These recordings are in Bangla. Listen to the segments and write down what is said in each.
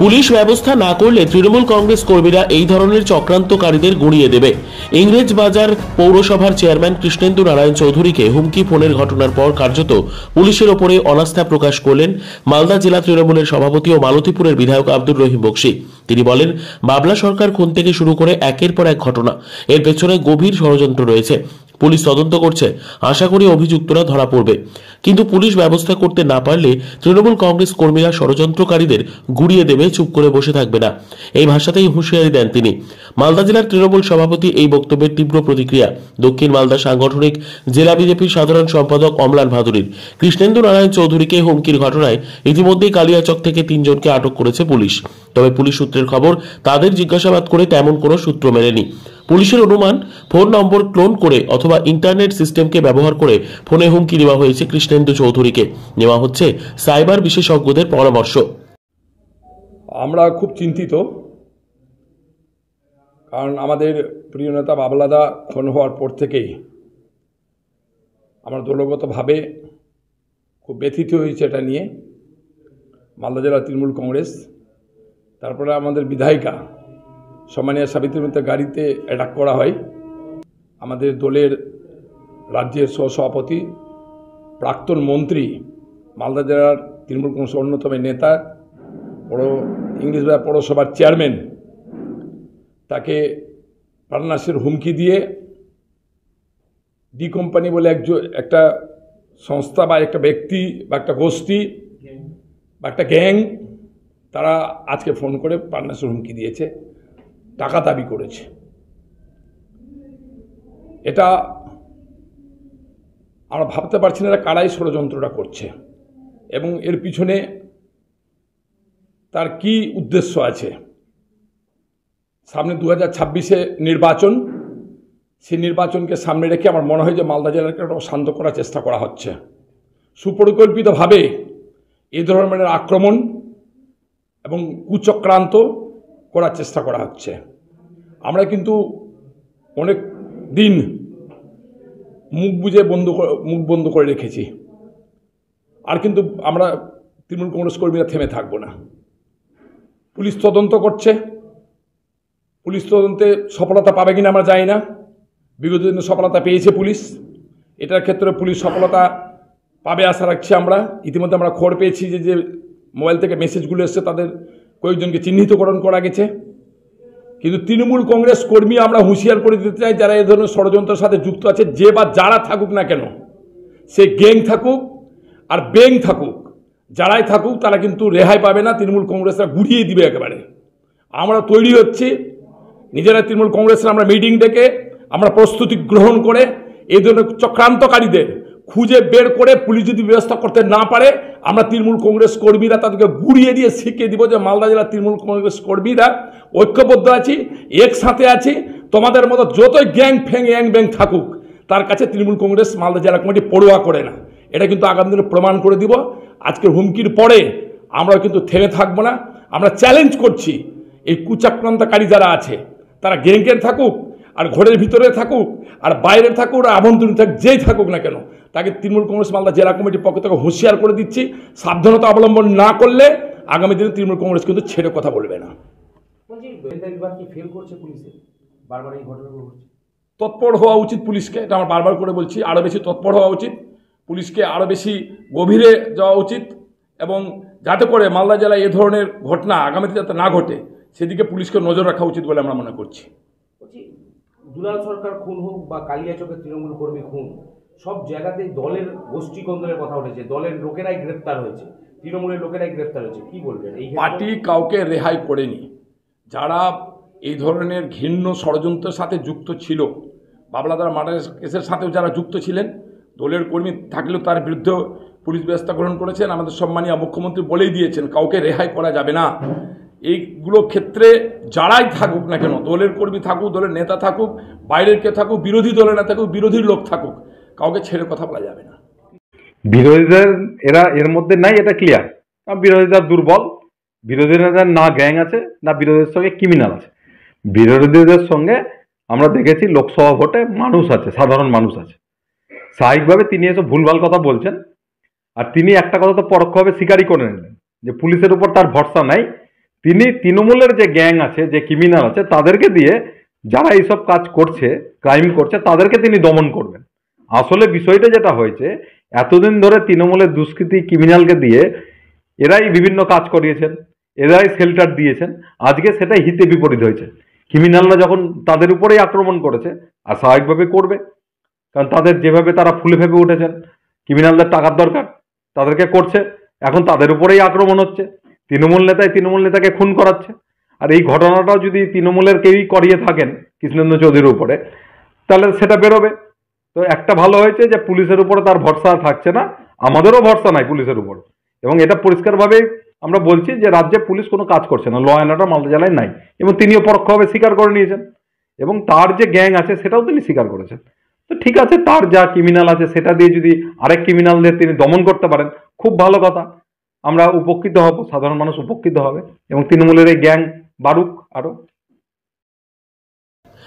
পুলিশ ব্যবস্থা না করলে তৃণমূল কংগ্রেস কর্মীরা এই ধরনের চক্রান্তকারীদের গুঁড়িয়ে দেবে। ইংরেজবাজার পৌরসভার চেয়ারম্যান কৃষ্ণেন্দু নারায়ণ চৌধুরীকে হুমকি ফোনের ঘটনার পর কার্যত পুলিশের ওপরে অনাস্থা প্রকাশ করলেন মালদা জেলা তৃণমূলের সভাপতি ও মালতীপুরের বিধায়ক আব্দুর রহিম বক্সী। তিনি বলেন, বাবলা সরকার খুন থেকে শুরু করে একের পর এক ঘটনা, এর পেছনে গভীর ষড়যন্ত্র রয়েছে। পুলিশ তদন্ত করছে, আশা করি অভিযুক্তরা ধরা পড়বে। কিন্তু পুলিশ ব্যবস্থা করতে না পারলে তৃণমূল কংগ্রেস কর্মীরা ষড়যন্ত্রকারীদের গুড়িয়ে দেবে, চুপ করে বসে থাকবে না। এই ভাষাতেই হুঁশিয়ারি দেন তিনি। মালদা জেলার তৃণমূল সভাপতি এই বক্তব্যের তীব্র প্রতিক্রিয়া দক্ষিণ মালদা সাংগঠনিক জেলা বিজেপির সাধারণ সম্পাদক অমলান ভাদুরীর। কৃষ্ণেন্দু নারায়ণ চৌধুরীকে হুমকির ঘটনায় ইতিমধ্যেই কালিয়াচক থেকে 3 জনকে আটক করেছে পুলিশ। তবে পুলিশ সূত্রের খবর, তাদের জিজ্ঞাসাবাদ করে তেমন কোনো সূত্র মেলেনি। পুলিশের অনুমান, ফোন নম্বর ক্লোন করে অথবা ইন্টারনেট সিস্টেমকে ব্যবহার করে ফোনে হুমকি দেওয়া হয়েছে কৃষ্ণেন্দু চৌধুরীকে। নেওয়া হচ্ছে সাইবার বিশেষজ্ঞদের পরামর্শ। আমরা খুব চিন্তিত, কারণ আমাদের প্রিয় নেতা বাবলাদা খুন হওয়ার পর থেকেই আমরা দলগতভাবে খুব ব্যথিত হয়েছে এটা নিয়ে। মালদা জেলা তৃণমূল কংগ্রেস, তারপরে আমাদের বিধায়িকা সম্মানীয় সাবিত্রী মিত্রের গাড়িতে অ্যাটাক করা হয়। আমাদের দলের রাজ্যের সহসভাপতি, প্রাক্তন মন্ত্রী, মালদা জেলার তৃণমূল কংগ্রেসের অন্যতম নেতা, ইংরেজবাজার পৌরসভার চেয়ারম্যান, তাকে প্রাণনাশের হুমকি দিয়ে ডি কোম্পানি বলে একটা সংস্থা বা একটা ব্যক্তি বা একটা গোষ্ঠী বা একটা গ্যাং, তারা আজকে ফোন করে প্রাণনাশের হুমকি দিয়েছে, টাকা দাবি করেছে। এটা আমরা ভাবতে পারছি না এরা কারাই ষড়যন্ত্রটা করছে এবং এর পিছনে তার কি উদ্দেশ্য আছে। সামনে 2026-এ নির্বাচন, সেই নির্বাচনকে সামনে রেখে আমার মনে হয় যে মালদা জেলাকে শান্ত করার চেষ্টা করা হচ্ছে। সুপরিকল্পিতভাবে এই ধরনের আক্রমণ এবং কুচক্রান্ত করার চেষ্টা করা হচ্ছে। আমরা কিন্তু অনেক দিন মুখ বন্ধ করে রেখেছি, আর কিন্তু আমরা তৃণমূল কংগ্রেস কর্মীরা থেমে থাকবো না। পুলিশ তদন্ত করছে, পুলিশ তদন্তে সফলতা পাবে কিনা আমরা জানি না। বিগত দিনে সফলতা পেয়েছে পুলিশ, এটার ক্ষেত্রে পুলিশ সফলতা পাবে আশা রাখছি আমরা। ইতিমধ্যে আমরা খবর পেয়েছি যে মোবাইল থেকে মেসেজগুলো এসছে, তাদের কয়েকজনকে চিহ্নিতকরণ করা গেছে। কিন্তু তৃণমূল কংগ্রেস কর্মী আমরা হুঁশিয়ার করে দিতে চাই, যারা এই ধরনের ষড়যন্ত্রের সাথে যুক্ত আছে, যে বা যারা থাকুক না কেন, সে গ্যাং থাকুক আর ব্যাং থাকুক, যারাই থাকুক, তারা কিন্তু রেহাই পাবে না। তৃণমূল কংগ্রেসরা গুড়িয়ে দিবে একেবারে। আমরা তৈরি হচ্ছি, নিজেরা তৃণমূল কংগ্রেসের আমরা মিটিং ডেকে আমরা প্রস্তুতি গ্রহণ করে এই ধরনের চক্রান্তকারীদের খুঁজে বের করে পুলিশ যদি ব্যবস্থা করতে না পারে, আমরা তৃণমূল কংগ্রেস কর্মীরা তাদেরকে গুড়িয়ে দিয়ে শিখিয়ে দিব যে মালদা জেলার তৃণমূল কংগ্রেস কর্মীরা ঐক্যবদ্ধ আছি, একসাথে আছি। তোমাদের মতো যতই গ্যাং ফ্যাং ইয়াং ব্যাং থাকুক, তার কাছে তৃণমূল কংগ্রেস মালদা জেলা কমিটি পড়ুয়া করে না। এটা কিন্তু আগামী দিনে প্রমাণ করে দিব। আজকের হুমকির পরে আমরা কিন্তু থেমে থাকবো না। আমরা চ্যালেঞ্জ করছি, এই কুচক্রান্তকারী যারা আছে, তারা গ্যাংয়ের থাকুক আর ঘরের ভিতরে থাকুক আর বাইরে থাকুক আর আভ্যন্তরীণ থাকুক, যেই থাকুক না কেন, তাকে তৃণমূল কংগ্রেস মালদা জেলা কমিটির পক্ষ থেকে হুঁশিয়ার করে দিচ্ছি, সাবধানতা অবলম্বন না করলে আগামী দিনে তৃণমূল কংগ্রেস কিন্তু ছেড়ে কথা বলবে না। তৎপর হওয়া উচিত পুলিশকে, এটা আমার বারবার করে বলছি, আরও বেশি তৎপর হওয়া উচিত পুলিশকে, আরও বেশি গভীরে যাওয়া উচিত, এবং যাতে করে মালদা জেলায় এ ধরনের ঘটনা আগামীতে যাতে না ঘটে সেদিকে পুলিশকে নজর রাখা উচিত বলে আমরা মনে করছি। দুলাল সরকার খুন হোক বা কালিয়াচকের তৃণমূল কর্মী খুন, সব জায়গাতেই দলের গোষ্ঠী কন্দলের কথা উঠেছে, দলের লোকেরাই গ্রেপ্তার হয়েছে, তৃণমূলের লোকেরাই গ্রেপ্তার হয়েছে। কি বলবেন? এই পার্টি কাউকে রেহাই করেনি। যারা এই ধরনের ঘৃণ্য ষড়যন্ত্রের সাথে যুক্ত ছিল, বাবলাদার মার্ডার কেসের সাথেও যারা যুক্ত ছিলেন, দলের কর্মী থাকলেও তার বিরুদ্ধে পুলিশ ব্যবস্থা গ্রহণ করেছেন। আমাদের সম্মানীয় মুখ্যমন্ত্রী বলেই দিয়েছেন কাউকে রেহাই করা যাবে না। এইগুলো ক্ষেত্রে যারাই থাকুক না কেন, দলের কর্মী থাকুক, দলের নেতা থাকুক, বাইরের কে থাকুক, বিরোধী দলের না থাকুক, বিরোধীর লোক থাকুক, কাউকে ছেড়ে কথা বলা যাবে না। বিরোধীদের এরা এর মধ্যে নাই, এটা ক্লিয়ার। বিরোধীরা দুর্বল, বিরোধীরা না গ্যাং আছে না বিরোধীদের সঙ্গে ক্রিমিনাল আছে। বিরোধীদের সঙ্গে আমরা দেখেছি লোকসভা ভোটে মানুষ আছে, সাধারণ মানুষ আছে। স্বাভাবিকভাবে তিনি এসব ভুলভাল কথা বলছেন, আর তিনি একটা কথা তো পরোক্ষভাবে স্বীকারই করে নিলেন যে পুলিশের উপর তার ভরসা নাই, তিনি তৃণমূলের যে গ্যাং আছে, যে ক্রিমিনাল আছে, তাদেরকে দিয়ে যারা এইসব কাজ করছে, ক্রাইম করছে, তাদেরকে তিনি দমন করবেন। আসলে বিষয়টা যেটা হয়েছে, এতদিন ধরে তৃণমূলের দুষ্কৃতী ক্রিমিনালকে দিয়ে এরাই বিভিন্ন কাজ করিয়েছেন, এরাই শেল্টার দিয়েছেন। আজকে সেটাই হিতে বিপরীত হয়েছে। ক্রিমিনালরা যখন তাদের উপরেই আক্রমণ করেছে, আর স্বাভাবিকভাবে করবে, কারণ তাদের যেভাবে তারা ফুলে ফেপে উঠেছেন, ক্রিমিনালদের টাকার দরকার, তাদেরকে করছে, এখন তাদের উপরেই আক্রমণ হচ্ছে। তৃণমূল নেতাকে খুন করাচ্ছে। আর এই ঘটনাটাও যদি তৃণমূলের কেউই করিয়ে থাকেন কৃষ্ণেন্দু চৌধুরীর উপরে, তাহলে সেটা বেরোবে। তো একটা ভালো হয়েছে যে পুলিশের উপরে তার ভরসা থাকছে না, আমাদেরও ভরসা নাই পুলিশের উপর। এবং এটা পরিষ্কারভাবে আমরা বলছি যে রাজ্যে পুলিশ কোনো কাজ করছে না, ল অ্যান্ড অর্ডার মালদা জেলায় নাই। এবং তিনিও পরোক্ষভাবে স্বীকার করে নিয়েছেন, এবং তার যে গ্যাং আছে সেটাও তিনি স্বীকার করেছেন। তো ঠিক আছে, তার যা ক্রিমিনাল আছে সেটা দিয়ে যদি আরেক ক্রিমিনালদের তিনি দমন করতে পারেন, খুব ভালো কথা। আমরা উপকৃত হব, সাধারণ মানুষ উপকৃত হবে, এবং তৃণমূলের এই গ্যাং বাড়ুক আরো।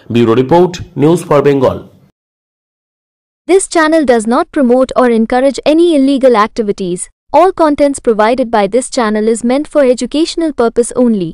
Bureau report, news for Bengal. This channel does not promote or encourage any illegal activities. All contents provided by this channel is meant for educational purpose only.